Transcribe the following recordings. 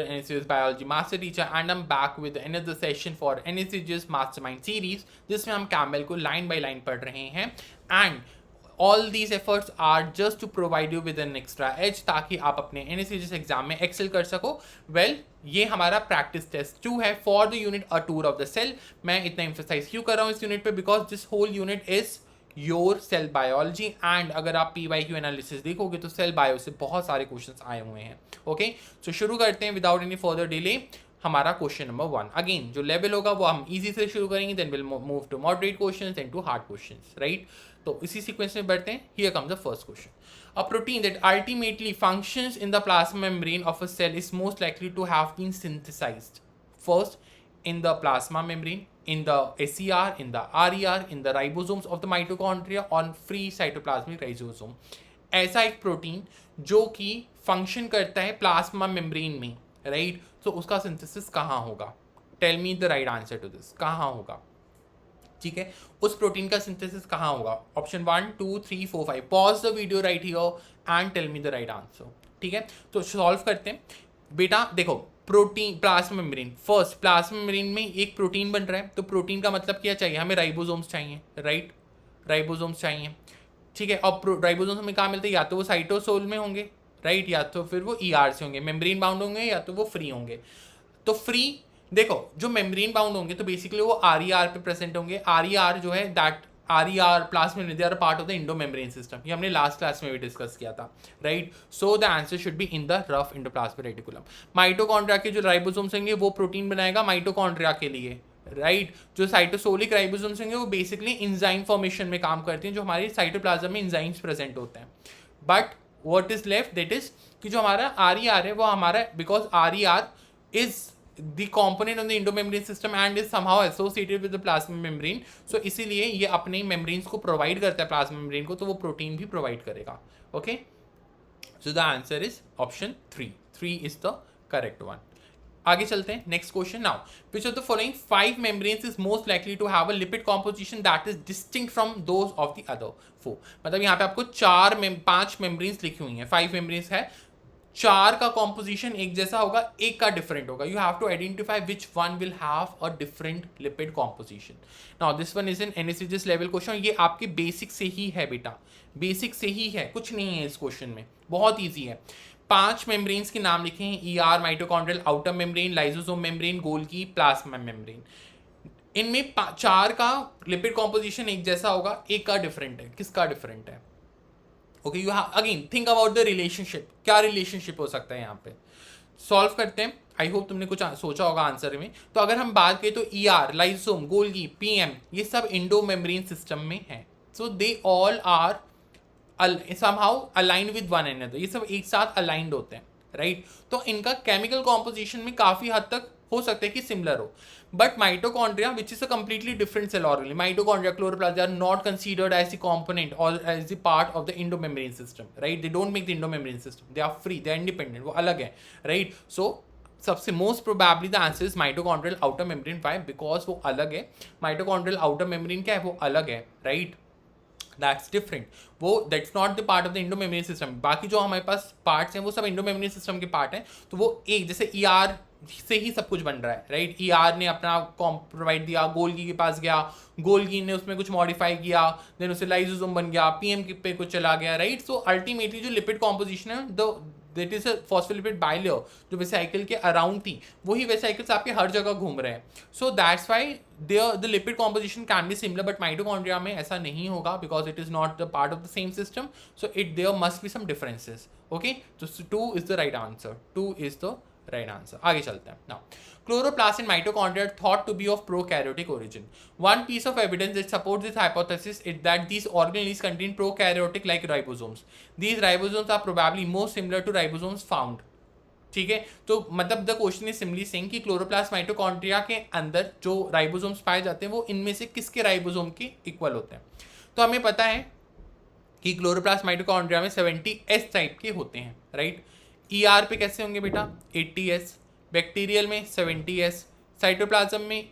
NSCGS Biology Master Teacher, and I'm back with another session for NSCGS Mastermind series जिसमें हम camel को line by line पढ़ रहे हैं and all these efforts are just to provide you with an extra edge ताकि आप अपने NSCGS exam में एक्सेल कर सको. वेल ये हमारा प्रैक्टिस टेस्ट 2 है for the unit a tour of the cell. मैं इतना एम्फेसाइज क्यों कर रहा हूँ इस यूनिट पे, because this whole unit is your cell biology and अगर आप PYQ एनालिसिस देखोगे तो सेल बायो से बहुत सारे क्वेश्चंस आए हुए हैं. ओके सो शुरू करते हैं विदाउट एनी फर्दर डिले. हमारा क्वेश्चन नंबर 1 अगेन जो लेवल होगा वो हम इजी से शुरू करेंगे, then will move to moderate questions then to hard questions, right. तो इसी सीक्वेंस में बढ़ते हैं. Here comes the first question. A protein that ultimately functions in the plasma membrane of a cell is most likely to have been synthesized first in the plasma membrane, in the SER, in the RER, in the ribosomes of the mitochondria on free cytoplasmic rhizosome. ऐसा एक protein जो कि function करता है plasma membrane में, right. तो उसका synthesis कहाँ होगा? Tell me the right answer to this. कहाँ होगा? ठीक है, उस प्रोटीन का सिंथेसिस कहाँ होगा? Option 1 2 3 4 5. Pause the video right here and tell me the right answer. ठीक है, तो सॉल्व करते हैं. बेटा देखो, protein plasma membrane, first plasma membrane में एक प्रोटीन बन रहा है. तो प्रोटीन का मतलब क्या चाहिए? हमें राइबोसोम्स चाहिए, राइट. राइबोसोम्स चाहिए, ठीक है. और राइबोसोम्स हमें कहाँ मिलते हैं? या तो वो साइटोसोल में होंगे, राइट, या तो फिर वो ER से होंगे, मेम्ब्रेन बाउंड होंगे, या तो वो फ्री होंगे. तो फ्री देखो, जो मेम्ब्रेन बाउंड होंगे तो बेसिकली वो RER पे प्रेजेंट होंगे. RER जो है that RER plasma membrane, they are part of the endomembrane system. ये हमने लास्ट क्लास में भी डिस्कस किया था, right. So the answer should be in the rough endoplasmic reticulum. Mitochondria के जो राइबोसोम्स होंगे वो प्रोटीन बनाएगा माइटोकॉन्ड्रिया के लिए, राइट. जो साइटोसोलिक राइबोसोम्स होंगे वो बेसिकली इंजाइम फॉर्मेशन में काम करते हैं, जो हमारी साइटोप्लाज्म में इंजाइम्स प्रेजेंट होते हैं. But what is left, that is कि जो हमारा RER है वो हमारा, because RER is the component of the endomembrane system and is somehow associated with the plasma membrane. So इसीलिए ये अपने membranes को provide करता है plasma membrane को, तो वो प्रोटीन भी provide करेगा. Okay, so the answer is option 3. 3 is the correct one. आगे चलते हैं. Next question. Now which of the following 5 membranes is most likely to have a lipid composition that is distinct from those of the other 4. मतलब यहाँ पे आपको 5 membranes लिखी हुई हैं. 5 membranes है, 4 का कॉम्पोजिशन एक जैसा होगा, एक का डिफरेंट होगा. You have to identify which one will have a different lipid composition. Now this one is an NSCGS level question. ये आपके बेसिक से ही है बेटा, बेसिक से ही है, कुछ नहीं है इस क्वेश्चन में, बहुत ईजी है. 5 मेम्ब्रेन्स के नाम लिखे हैं, ER, mitochondrial outer membrane, lysosome membrane, Golgi, plasma membrane. इनमें 4 का लिपिड कॉम्पोजिशन एक जैसा होगा, एक का डिफरेंट है. किसका डिफरेंट है? Okay, you have again think about the relationship. क्या रिलेशनशिप हो सकता है यहाँ पे? सॉल्व करते हैं. आई होप तुमने कुछ सोचा होगा आंसर में. तो अगर हम बात करें तो ER, लाइसोसोम, गोल्गी, PM ये सब इंडो मेम्ब्रेन सिस्टम में है. So they all are somehow aligned with one another. ये सब एक साथ अलाइंड होते हैं, राइट. तो इनका केमिकल कॉम्पोजिशन में काफी हद तक हो सकता है कि सिमिलर हो. But mitochondria which is a completely different cell organ, mitochondria, chloroplast, they are not considered as the component और as the part of the endomembrane system, right. They don't make the endomembrane system, they are free, they are independent, वो अलग है, right. So सबसे most probably the answer is mitochondrial outer membrane. Why? Because वो अलग है. Mitochondrial outer membrane क्या है? वो अलग है, राइट. That's different. वो that's not the part of the endomembrane system. बाकी जो हमारे पास पार्ट्स हैं वो सब इंडोमेम्ब्रेन सिस्टम के पार्ट हैं. तो वो एक जैसे ER से ही सब कुछ बन रहा है, राइट. ER ने अपना प्रोवाइड दिया, गोल्गी के पास गया, गोल्गी ने उसमें कुछ मॉडिफाई किया, देन उससे लाइसोसोम बन गया, PM पे कुछ चला गया, राइट. सो अल्टीमेटली जो लिपिड कॉम्पोजिशन है that is a phospholipid bilayer जो वेसाइकल के अराउंड थी, वही वेसाइकल्स आपके हर जगह घूम रहे हैं. So that's why the lipid composition can be similar. But mitochondria में ऐसा नहीं होगा because it is not the part of the same system. So it there must be some differences. Okay, तो 2 is the right answer. 2 is the right answer. आगे चलते हैं. Now chloroplast in mitochondria are thought to be of prokaryotic origin. One piece of evidence that supports this hypothesis is that these organelles contain prokaryotic like ribosomes. These ribosomes are probably more similar to ribosomes found. ठीक है, तो मतलब the question is simply saying कि chloroplast mitochondria के अंदर जो ribosomes पाए जाते हैं वो इनमें से किसके राइबोसोम के इक्वल होते हैं. तो हमें पता है कि क्लोरोप्लास्ट माइटोकॉन्ड्रिया में 70S टाइप के होते हैं, राइट. ER पे कैसे होंगे बेटा? 80S. बैक्टीरियल में 70S. साइटोप्लाज्म में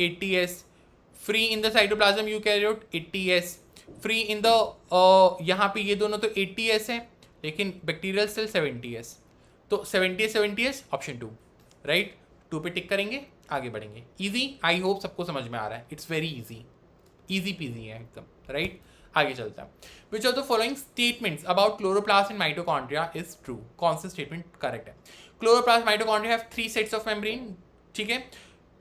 80S. Free in the cytoplasm eukaryote 80S. Free in the यहाँ पे ये दोनों तो 80S है, लेकिन बैक्टीरियल सेल 70S. तो 70 ऑप्शन 2, राइट। 2 पे टिक करेंगे, आगे बढ़ेंगे। इजी, आई होप सबको समझ में आ रहा है। इट्स वेरी इजी पीजी है एकदम, राइट। आगे चलता है। Which of the following statements about chloroplast in mitochondria is true? कौन सा स्टेटमेंट करेक्ट है? Chloroplast mitochondria have 3 sets of membrane, ठीक है।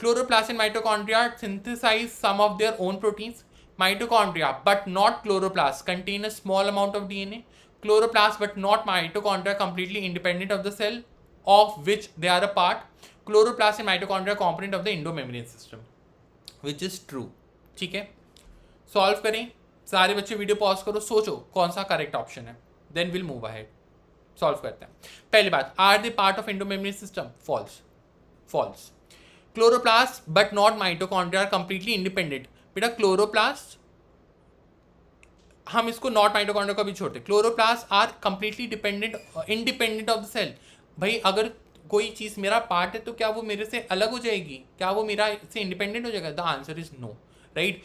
Chloroplast in mitochondria synthesize some of their own proteins. Mitochondria but not chloroplast contain a small amount of DNA. Chloroplast but not mitochondria completely independent of the cell of which they are a part. Chloroplast and mitochondria component of the endomembrane system, which is true. ठीक है, solve करें। सारे बच्चे video pause करो, सोचो कौन सा correct option है, then will move ahead. Solve करते हैं। पहली बात, are they part of endomembrane system? False. Chloroplast but not mitochondria are completely independent. बेटा क्लोरोप्लास्ट, हम इसको नॉट माइटोकॉन्ड्रिया का भी छोड़ते, chloroplast are completely independent of the cell. भाई अगर कोई चीज मेरा पार्ट है तो क्या वो मेरे से अलग हो जाएगी? क्या वो मेरा से इंडिपेंडेंट हो जाएगा? The answer is no, right.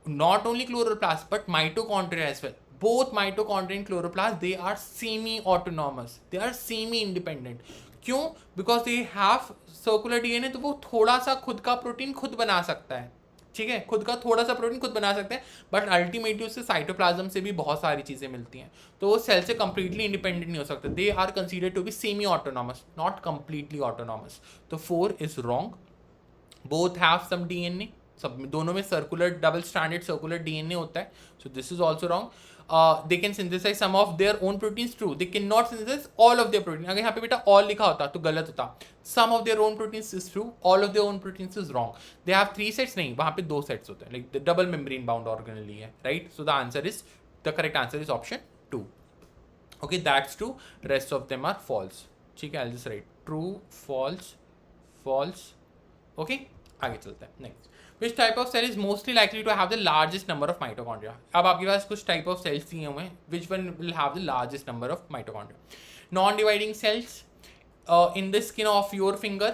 Not only chloroplast but mitochondria as well. Both mitochondria and chloroplast they are semi autonomous, they are semi independent. क्यों? Because they have circular DNA, तो वो थोड़ा सा खुद का प्रोटीन खुद बना सकता है, ठीक है, खुद का थोड़ा सा प्रोटीन खुद बना सकते हैं, बट अल्टीमेटली उससे साइटोप्लाज्म से भी बहुत सारी चीजें मिलती हैं, तो वो सेल से कंप्लीटली इंडिपेंडेंट नहीं हो सकते। They are considered to be semi autonomous, not completely autonomous. तो 4 is wrong. Both have some DNA, सब दोनों में circular double stranded circular DNA होता है, so this is also wrong. they can synthesize some of their own proteins, true. They cannot synthesize all of their protein. अगर यहाँ पे बेटा all लिखा होता तो गलत होता। some of their own proteins is true, all of their own proteins is wrong. They have 3 sets, नहीं, वहाँ पे 2 sets होते हैं, like the double membrane bound organelle है, right? So the correct answer is option 2. Okay, that's true. Rest of them are false. ठीक है, I'll just write true, false. Okay, आगे चलते हैं। Next, which type of cell is mostly likely to have the largest number of mitochondria? अब आपके पास कुछ type of cells दिए हुए हैं, which one will have the largest number of mitochondria? Non-dividing cells in the skin of your finger,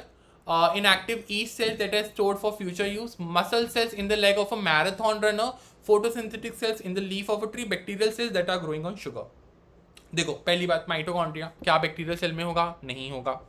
inactive yeast cells that are stored for future use, muscle cells in the leg of a marathon runner, photosynthetic cells in the leaf of a tree, bacterial cells that are growing on sugar. देखो पहली बात, mitochondria क्या bacterial cell में होगा? नहीं होगा।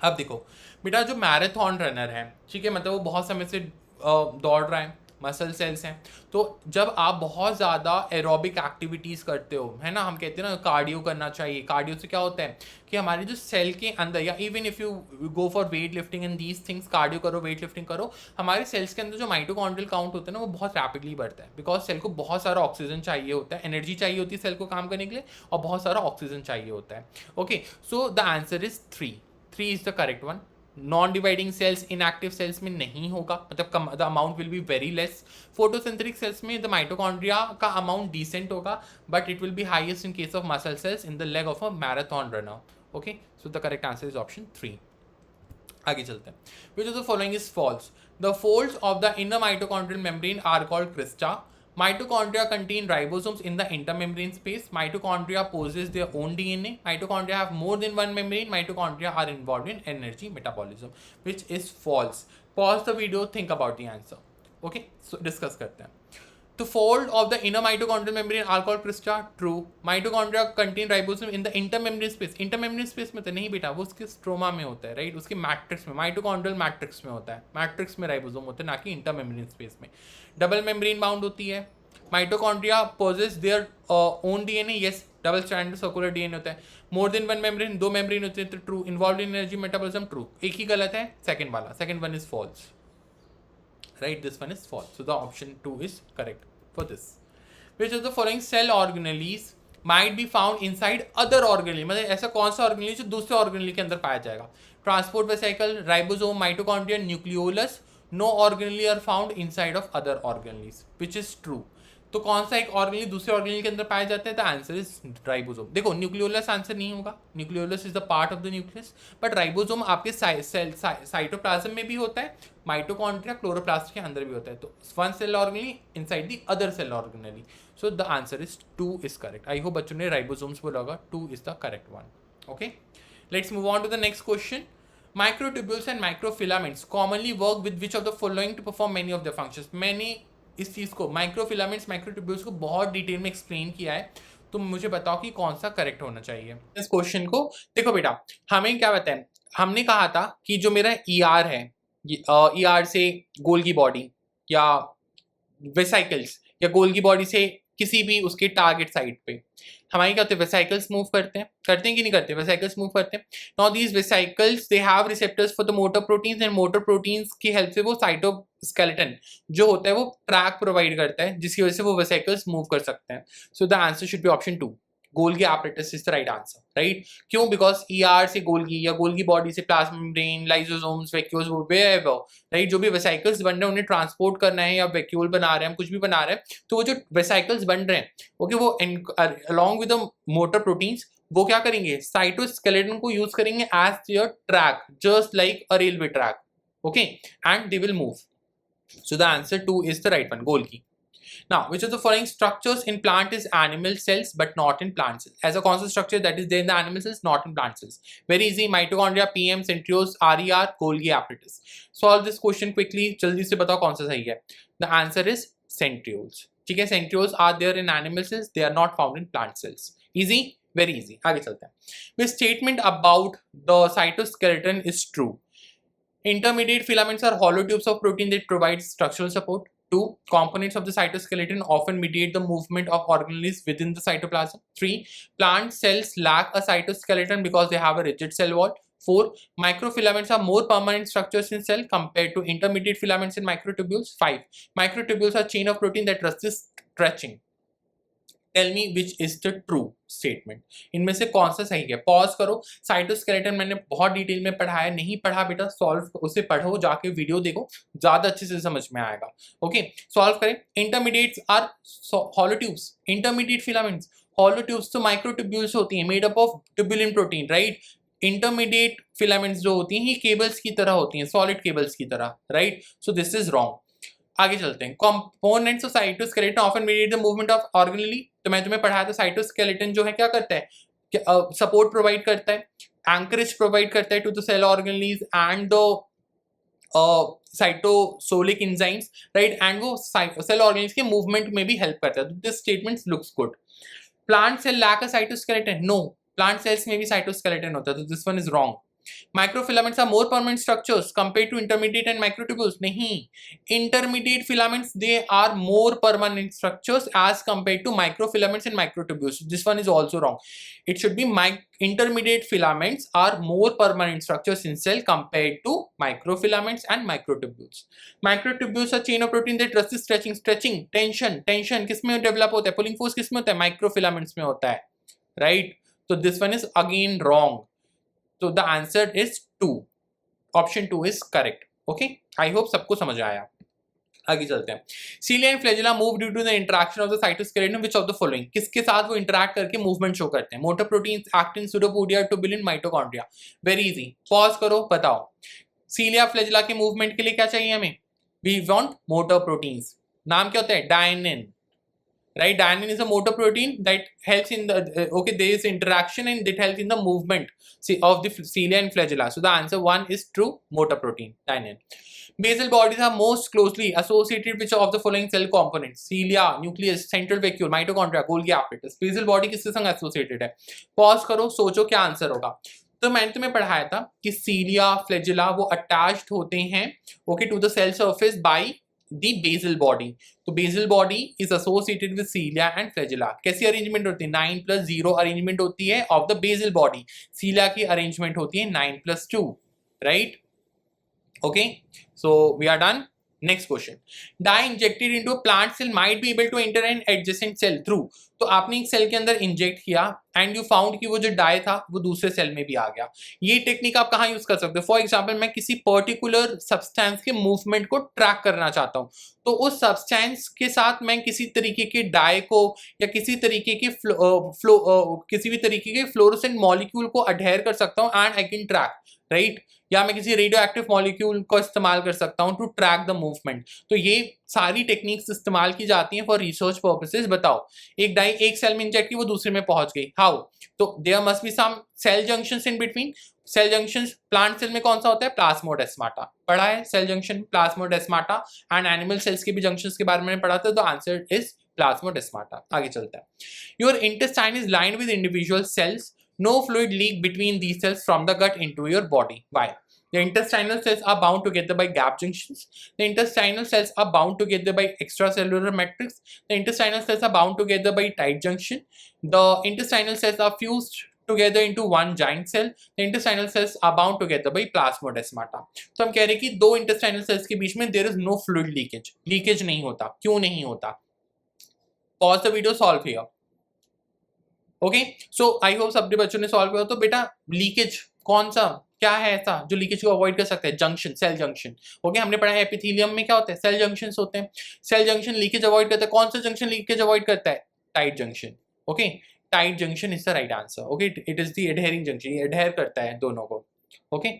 अब देखो बेटा, जो मैराथन रनर है, ठीक है, मतलब वो बहुत समय से दौड़ रहा है, मसल सेल्स हैं, तो जब आप बहुत ज़्यादा एरोबिक एक्टिविटीज़ करते हो, है ना, हम कहते हैं ना कार्डियो करना चाहिए। कार्डियो से क्या होता है कि हमारे जो सेल के अंदर, या even if you go for weight lifting and these things, cardio करो, वेट लिफ्टिंग करो, हमारे सेल्स के अंदर जो माइटोकॉन्ड्रियल काउंट होता है ना, वो बहुत रैपिडली बढ़ता है, बिकॉज सेल को बहुत सारा ऑक्सीजन चाहिए होता है, एनर्जी चाहिए होती है सेल को काम करने के लिए, और बहुत सारा ऑक्सीजन चाहिए होता है। Okay, so the answer is 3 is the correct one. Non dividing cells inactive cells में नहीं होगा, मतलब the amount will be very less. Photosynthetic cells में द माइटोकॉन्ड्रिया का अमाउंट डिसेंट होगा, but it will be highest in case of muscle cells in the leg of a marathon runner. Okay, so the correct answer is option 3। आगे चलते हैं। Which of the following is false? The folds of the inner mitochondrial membrane are called crista. Mitochondria contain ribosomes in the intermembrane space. Mitochondria possess their own DNA. Mitochondria have more than one membrane. Mitochondria are involved in energy metabolism, which is false. Pause the video, think about the answer. Okay, so discuss करते हैं। The fold of the inner mitochondrial membrane are called crista. True. Mitochondria contain ribosome in the intermembrane space. Intermembrane space में तो नहीं बेटा, वो उसके stroma में होता है, राइट, उसके मैट्रिक्स में, माइटोकॉन्ड्रियल मैट्रिक्स में होता है, मैट्रिक्स में राइबोसोम होते हैं, ना कि इंटरमेम्ब्रेन स्पेस में। डबल मेम्ब्रेन बाउंड होती है। Mitochondria possess their own DNA, yes, double stranded circular DNA होता है। More than one membrane, 2 membrane होते हैं, तो true. Involved in energy metabolism, true. एक ही गलत है, सेकंड वाला, second one is false, right, this one is false, so the option 2 is correct for this. Which of the following cell organelles might be found inside other organelle? मतलब ऐसा कौन सा organelle जो दूसरे ऑर्गेनली के अंदर पाया जाएगा? Transport vesicle, ribosome, mitochondria, nucleolus. No organelle are found inside of other organelles, which is true. तो कौन सा एक ऑर्गेनली दूसरे ऑर्गेनली के अंदर पाया जाता है? The answer is ribosome. देखो न्यूक्लियोलस आंसर नहीं होगा, nucleolus is the part of the nucleus, but ribosome आपके साइटोप्लाज्म में भी होता है, माइटोकॉन्ड्रिया क्लोरोप्लास्ट के अंदर भी होता है। तो one cell organelle inside the other cell organelle, so the answer is 2 is correct. I hope बच्चों ने राइबोसोम्स बोला होगा, 2 is the correct one. Okay, let's move on to the next question. Microtubules and microfilaments commonly work with which of the following to perform many of their functions? मैंने इस चीज़ को microfilaments microtubules को बहुत detail में explain किया है, तुम मुझे बताओ कि कौन सा करेक्ट होना चाहिए। इस क्वेश्चन को देखो बेटा, हमें क्या बताएं, हमने कहा था कि जो मेरा ER है, ER से गोल की बॉडी या वेसाइकल्स या गोल की बॉडी से किसी भी उसके टारगेट साइट पे हमारे क्या होते हैं, वेसाइकल्स मूव करते हैं कि नहीं करते, वेसाइकल्स मूव करते हैं। Now these vesicles they have receptors for the motor proteins and motor proteins की हेल्प से वो साइटोस्केलेटन जो होता है वो ट्रैक प्रोवाइड करता है, जिसकी वजह से वो वेसाइकल्स मूव कर सकते हैं। सो the answer should B option 2, Golgi apparatus is the right answer, right. क्यों? बिकॉज ER से गोल्गी या गोल्गी बॉडी से plasma membrane, lysosomes, vacuoles, right, जो भी वेसाइकल्स बन रहे हैं उन्हें ट्रांसपोर्ट करना है, या वैक्यूल बना रहे हैं, कुछ भी बना रहे हैं, तो वो जो वेसाइकल्स बन रहे हैं ओके, वो along with the motor proteins वो क्या करेंगे, साइटोस्केलेटन को यूज करेंगे as their track, just like a railway track, okay, and they will move. So the answer 2 is the right one, Golgi. Now, which of the following structures in plant is animal cells but not in plant cells? As a constant structure that is there in the animal cells, not in plant cells. Very easy. Mitochondria, PM, centrioles, RER, Golgi apparatus. Solve this question quickly. जल्दी से बताओ कौन सा सही है. The answer is centrioles. ठीक है, centrioles are there in animal cells. They are not found in plant cells. Easy, very easy. आगे चलते हैं. Which statement about the cytoskeleton is true? Intermediate filaments are hollow tubes of protein that provide structural support. 2. Components of the cytoskeleton often mediate the movement of organelles within the cytoplasm. 3. Plant cells lack a cytoskeleton because they have a rigid cell wall. 4. Microfilaments are more permanent structures in cell compared to intermediate filaments in microtubules. 5. Microtubules are chain of protein that resist stretching. Tell me which is the true statement, इनमें से कौन सा सही है। Pause करो, cytoskeleton मैंने बहुत detail में पढ़ाया, नहीं पढ़ा बेटा सॉल्व उसे पढ़ो, जाके वीडियो देखो, ज्यादा अच्छे से समझ में आएगा। ओके, सॉल्व करें। Intermediates are hollow tubes, intermediate filaments, hollow tubes तो माइक्रोट्यूब्यूल्स होती हैं made up of tubulin protein, right. Intermediate filaments जो होती हैं ये केबल्स की तरह होती हैं, सॉलिड केबल्स की तरह, right. So this is wrong. आगे चलते हैं। Components of cytoskeleton often mediate the movement of organelle, तो मैं तुम्हें पढ़ाया था साइटोस्केलेटन जो है क्या करता है, सपोर्ट प्रोवाइड करता है, एंकरेज प्रोवाइड करता है to the cell organelles and the cytosolic enzymes, right, and वो सेल ऑर्गेनेलीज के मूवमेंट में भी हेल्प करता है। This statement looks good. Plant cell lack a cytoskeleton, no, plant cells में भी साइटोस्केलेटन होता है, तो this one is wrong. Microfilaments are more permanent structures compared to intermediate and microtubules. नहीं, intermediate filaments they are more permanent structures as compared to microfilaments and microtubules. This one is also wrong. It should be intermediate filaments are more permanent structures in cell compared to microfilaments and microtubules. Microtubules are chain of protein that resist stretching. Stretching, tension किसमें develop होता है, pulling force किसमें होता है, microfilaments में होता है, right? So this one is again wrong. So the answer is 2. Option 2 is correct. Okay? I hope सबको समझ आया। आगे चलते हैं। Cilia and flagella move due to the interaction of the cytoskeleton. Which of the following? किसके साथ वो interact करके movement show करते हैं? Motor proteins, actin, pseudopodia, tubulin, mitochondria. Very easy. Pause करो, बताओ। Cilia, flagella के movement के लिए क्या चाहिए हमें? We want motor proteins. नाम क्या होता है? Dynein. Right, dynein is a motor protein that helps in the okay, there is interaction and it helps in the movement of the cilia and flagella. So the answer 1 is true, motor protein, dynein. Basal bodies are most closely associated with of the following cell components: cilia, nucleus, central vacuole, mitochondria, Golgi apparatus. Basal body किसके संग associated है? Pause करो, सोचो क्या answer होगा। तो मैंने तुम्हें पढ़ाया था कि cilia, flagella वो attached होते हैं okay to the cell surface by the basal body. तो basal body is associated with cilia and flagella. कैसी अरेंजमेंट होती है? 9+0 अरेंजमेंट होती है of the basal body. cilia की अरेंजमेंट होती है 9+2, right? Okay, so we are done. Next question. Dye injected into a plant cell might be able to enter an adjacent cell through. तो आपने एक सेल के अंदर इंजेक्ट किया and you found कि वो जो डाई था वो दूसरे सेल में भी आ गया। ये टेक्निक आप कहाँ यूज कर सकते हो? फॉर एग्जांपल मैं किसी पर्टिकुलर सब्सटेंस के मूवमेंट को ट्रैक करना चाहता हूँ, तो उस सब्सटेंस के साथ मैं किसी तरीके के डाई को या किसी तरीके के किसी भी तरीके के फ्लोरोसेंट मॉलिक्यूल को अडहेयर कर सकता हूँ and I can track, right. या मैं किसी रेडियो एक्टिव मॉलिक्यूल को इस्तेमाल कर सकता हूं टू ट्रैक द मूवमेंट। तो ये सारी टेक्निक्स इस्तेमाल की जाती हैं फॉर रिसर्च पर्पसेस। बताओ, एक डाई एक सेल में इंजेक्ट की, वो दूसरे में पहुंच गई, हाउ? तो there must be some cell junctions in between. Cell junctions plant cell में कौन सा होता है? प्लाज्मोडेस्माटा। पढ़ा है cell junction, plasmodesmata, and animal cells के भी जंक्शंस के बारे में पढ़ा था, तो आंसर इज प्लाज्मोडेस्माटा। आगे चलता है, your intestine is lined with individual cells, no fluid leak between these cells from the gut into your body. Why? The intestinal cells are bound together by gap junctions. The intestinal cells are bound together by extracellular matrix. The intestinal cells are bound together by tight junction. The intestinal cells are fused together into one giant cell. The intestinal cells are bound together by plasmodesmata. तो हम कह रहे हैं कि दो intestinal cells के बीच में there is no fluid leakage. Leakage नहीं होता. क्यों नहीं होता? Pause the video, solve here. Okay, so I hope सभी बच्चों ने सॉल्व किया। तो बेटा लीकेज कौन सा क्या है ऐसा जो लीकेज को अवॉइड कर सकते हैं? Junction, cell junction. ओके, हमने पढ़ा है एपिथेलियम में क्या होता है, सेल जंक्शंस होते हैं। सेल जंक्शन लीकेज अवॉइड करता है। कौन सा जंक्शन लीकेज अवॉइड करता है? Tight junction. Okay, tight junction is the right answer. Okay, it is the adhering junction, ये एडहेर करता है दोनों को। ओके,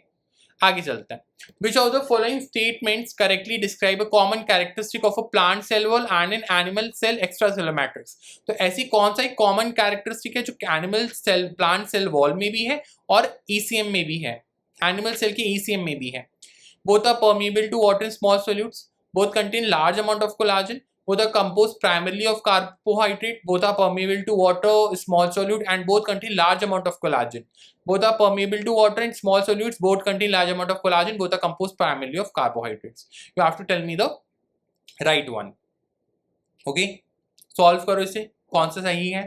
आगे चलते हैं। Which of the following statements correctly describe a common characteristic of a plant cell wall and an animal cell extracellular matrix? तो ऐसी कौन सा एक कॉमन कैरेक्टरिस्टिक है जो animal cell plant cell wall में भी है और ईसीएम में भी है, एनिमल सेल के ईसीएम में भी है? Both are permeable to water in small solutes. Both contain large amount of collagen. Both are composed primarily of carbohydrate. Both are permeable to water, small solute, and both contain large amount of collagen. Both are permeable to water in small solutes. Both contain large amount of collagen. Both are composed primarily of carbohydrates. You have to tell me the right one. Okay? Solve करो इसे, कौन सा सही है?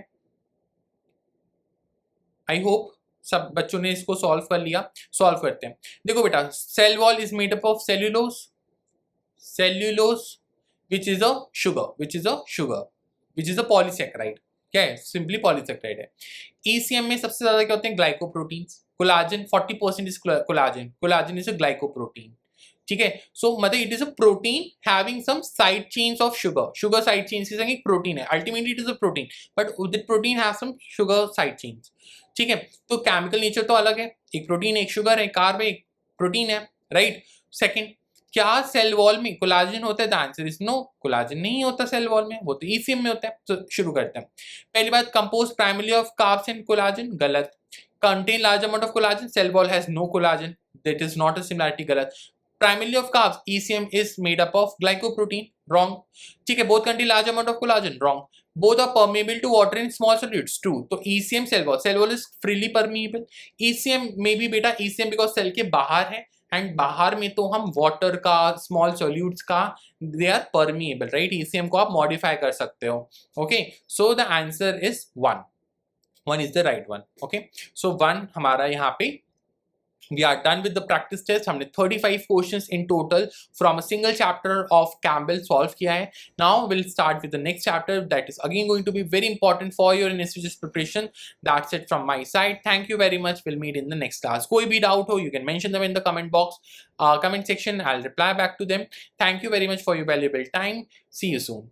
I hope सब बच्चों ने इसको सॉल्व कर लिया। सॉल्व करते हैं। देखो बेटा, cell wall is made up of cellulose, cellulose which is a sugar, which is a polysaccharide। क्या है? सिंपली पॉलीसेक्राइड है। ECM में सबसे ज्यादा क्या होते हैं? Glycoproteins. Collagen 40% is collagen, collagen is a glycoprotein. ठीक है, सो मतलब it is a protein having some side chains of sugar, sugar side chains की संग एक प्रोटीन है। Ultimately it is a protein, but that protein have some sugar side chains. ठीक है, तो केमिकल नेचर तो अलग है, एक प्रोटीन एक शुगर है, कार्ब एक प्रोटीन है, राइट। सेकंड, क्या सेल वॉल में कोलाजन होता है? The answer is no, collagen नहीं होता सेल वॉल में, वो तो ईसीएम में होता है। तो शुरू करते हैं। पहली बात, compose primarily of carbs and collagen, गलत। Contain large amount of collagen, cell wall has no collagen, that is not a similarity, गलत। Primarily of carbs, ECM is made up of glycoprotein, wrong। ठीक है, both contain large amount of collagen, wrong। Both are permeable to water in small solutes, true। तो ECM cell wall is freely permeable। ECM में भी बेटा ECM because cell के बाहर है, and बाहर में तो हम वाटर का, स्मॉल सोल्यूट्स का, they are permeable, right. ECM को आप मॉडिफाई कर सकते हो। Okay, so the answer is 1, 1 is the right one. Okay, so 1 हमारा यहाँ पे। We are done with the practice test। हमने 35 questions in total from a single chapter of Campbell solve किया है। Now we'll start with the next chapter that is again going to be very important for your NSCGS preparation। That's it from my side। Thank you very much। We'll meet in the next class। कोई भी doubt हो, you can mention them in the comment box, comment section। I'll reply back to them। Thank you very much for your valuable time। See you soon।